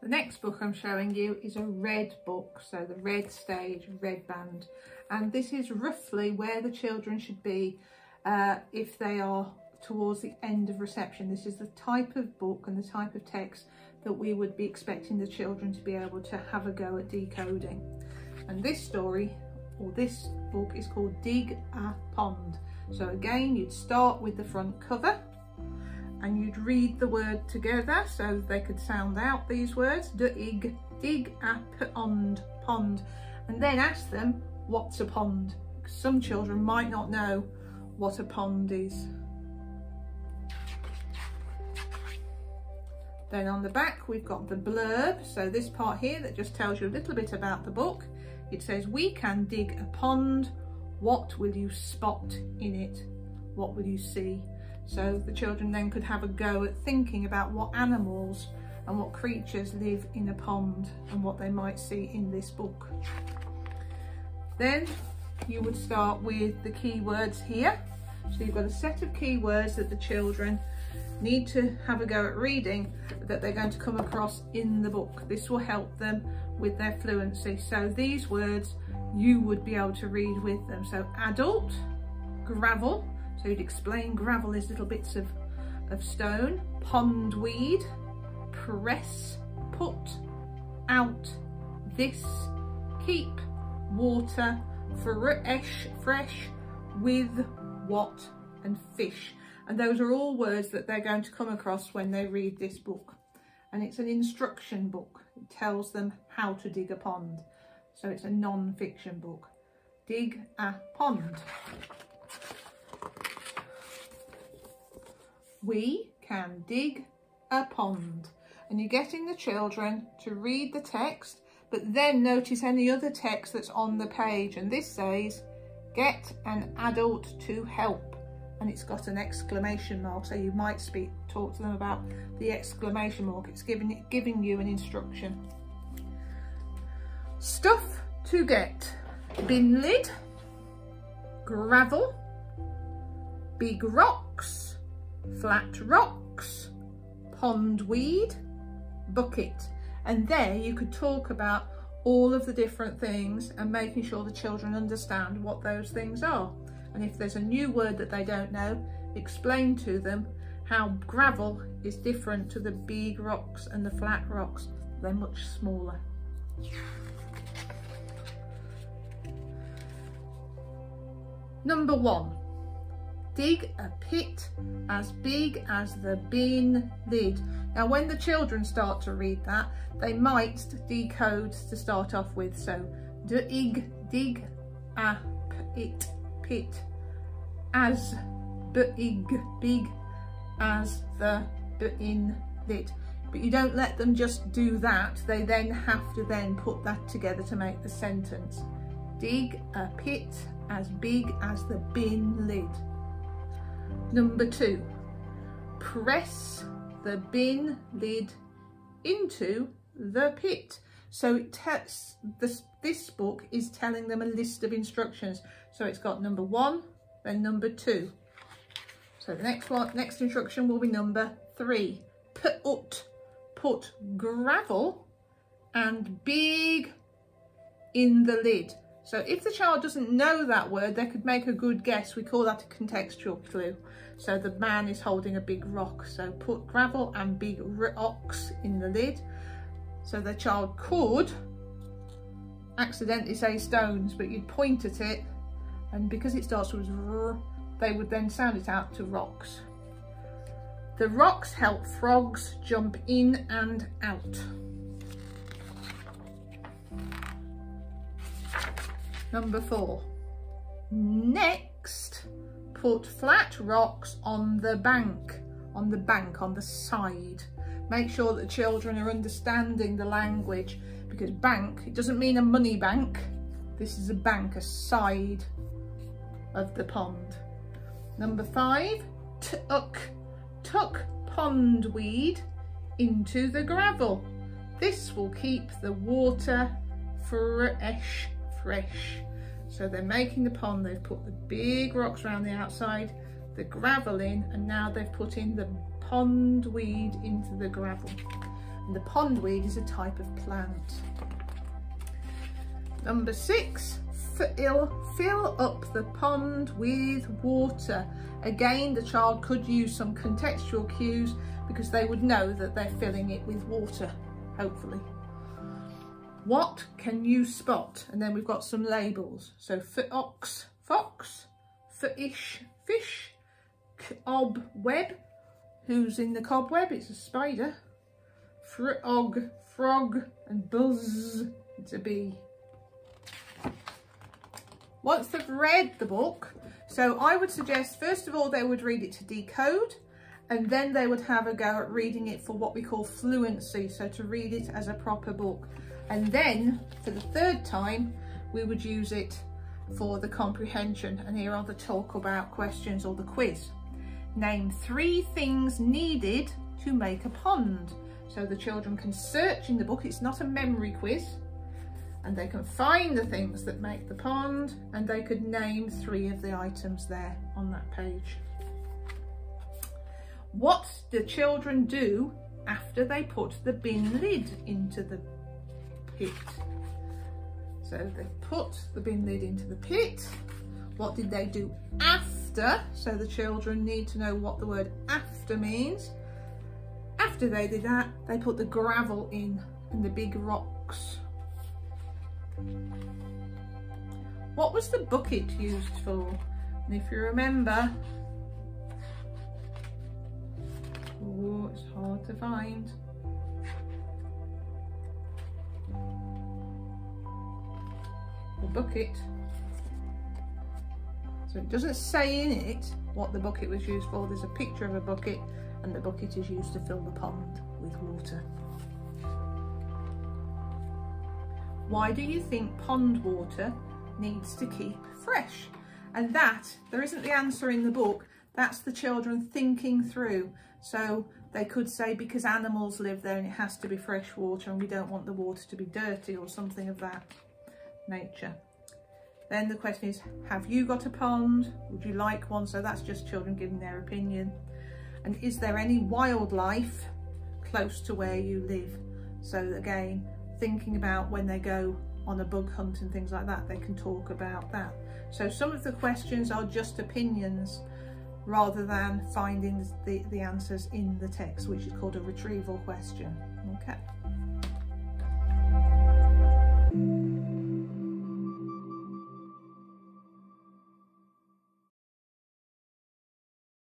The next book I'm showing you is a red book, so the red stage, red band, and this is roughly where the children should be if they are towards the end of reception. This is the type of book and the type of text that we would be expecting the children to be able to have a go at decoding. And this story, or this book, is called Dig a Pond. So again, you'd start with the front cover and you'd read the word together so they could sound out these words. Dig a pond, and then ask them, what's a pond? Because some children might not know what a pond is. Then on the back we've got the blurb, so this part here that just tells you a little bit about the book. It says, we can dig a pond, what will you spot in it? What will you see? So the children then could have a go at thinking about what animals and what creatures live in a pond and what they might see in this book. Then you would start with the keywords here. So you've got a set of keywords that the children need to have a go at reading that they're going to come across in the book. This will help them with their fluency. So these words you would be able to read with them. So adult, gravel, so you'd explain gravel is little bits of stone, pondweed, press, put, out, this, keep, water, fresh, with, what, and fish. And those are all words that they're going to come across when they read this book. And it's an instruction book. It tells them how to dig a pond. So it's a non-fiction book. Dig a pond. We can dig a pond. And you're getting the children to read the text, but then notice any other text that's on the page. And this says, get an adult to help. And it's got an exclamation mark, so you might talk to them about the exclamation mark. It's giving you an instruction. Stuff to get: bin lid, gravel, big rocks, flat rocks, pondweed, bucket. And there you could talk about all of the different things and making sure the children understand what those things are. And if there's a new word that they don't know, explain to them how gravel is different to the big rocks and the flat rocks. They're much smaller. Number 1, dig a pit as big as the bin lid. Now when the children start to read that, they might decode to start off with. So dig a pit as big as the bin lid. But you don't let them just do that. They then have to then put that together to make the sentence. Dig a pit as big as the bin lid. Number 2, press the bin lid into the pit. So this book is telling them a list of instructions. So it's got number 1, then number 2. So the next instruction will be number 3. Put gravel and big in the lid. So if the child doesn't know that word, they could make a good guess. We call that a contextual clue. So the man is holding a big rock. So put gravel and big rocks in the lid. So the child could accidentally say stones, but you'd point at it, and because it starts with r, they would then sound it out to rocks. The rocks help frogs jump in and out. Number 4, next, put flat rocks on the bank, on the side. Make sure that the children are understanding the language, because bank, it doesn't mean a money bank. This is a bank, a side of the pond. Number 5, tuck pondweed into the gravel. This will keep the water fresh. So they're making the pond, they've put the big rocks around the outside, the gravel in, and now they've put in the pondweed into the gravel. and the pondweed is a type of plant. Number 6, fill up the pond with water. Again, the child could use some contextual cues because they would know that they're filling it with water, hopefully. What can you spot? And then we've got some labels. So fox, fox, fish, fish, cobweb. Who's in the cobweb? It's a spider. Frog, frog, and buzz, it's a bee. Once they've read the book, so I would suggest first of all they would read it to decode, and then they would have a go at reading it for what we call fluency, so to read it as a proper book. And then for the third time we would use it for the comprehension, and here are the talk about questions or the quiz. Name 3 things needed to make a pond. So the children can search in the book, it's not a memory quiz, and they can find the things that make the pond, and they could name 3 of the items there on that page. What do children do after they put the bin lid into the pit? So they put the bin lid into the pit. What did they do after? So the children need to know what the word after means. After they did that, they put the gravel in and the big rocks. What was the bucket used for? And if you remember, oh, it's hard to find. The bucket. So it doesn't say in it what the bucket was used for. There's a picture of a bucket, and the bucket is used to fill the pond with water. Why do you think pond water needs to keep fresh? And that, there isn't the answer in the book, that's the children thinking through. So they could say because animals live there and it has to be fresh water and we don't want the water to be dirty or something of that nature. Then the question is, have you got a pond? Would you like one? So that's just children giving their opinion. And is there any wildlife close to where you live? So again, thinking about when they go on a bug hunt and things like that, they can talk about that. So some of the questions are just opinions rather than finding the answers in the text, which is called a retrieval question. Okay.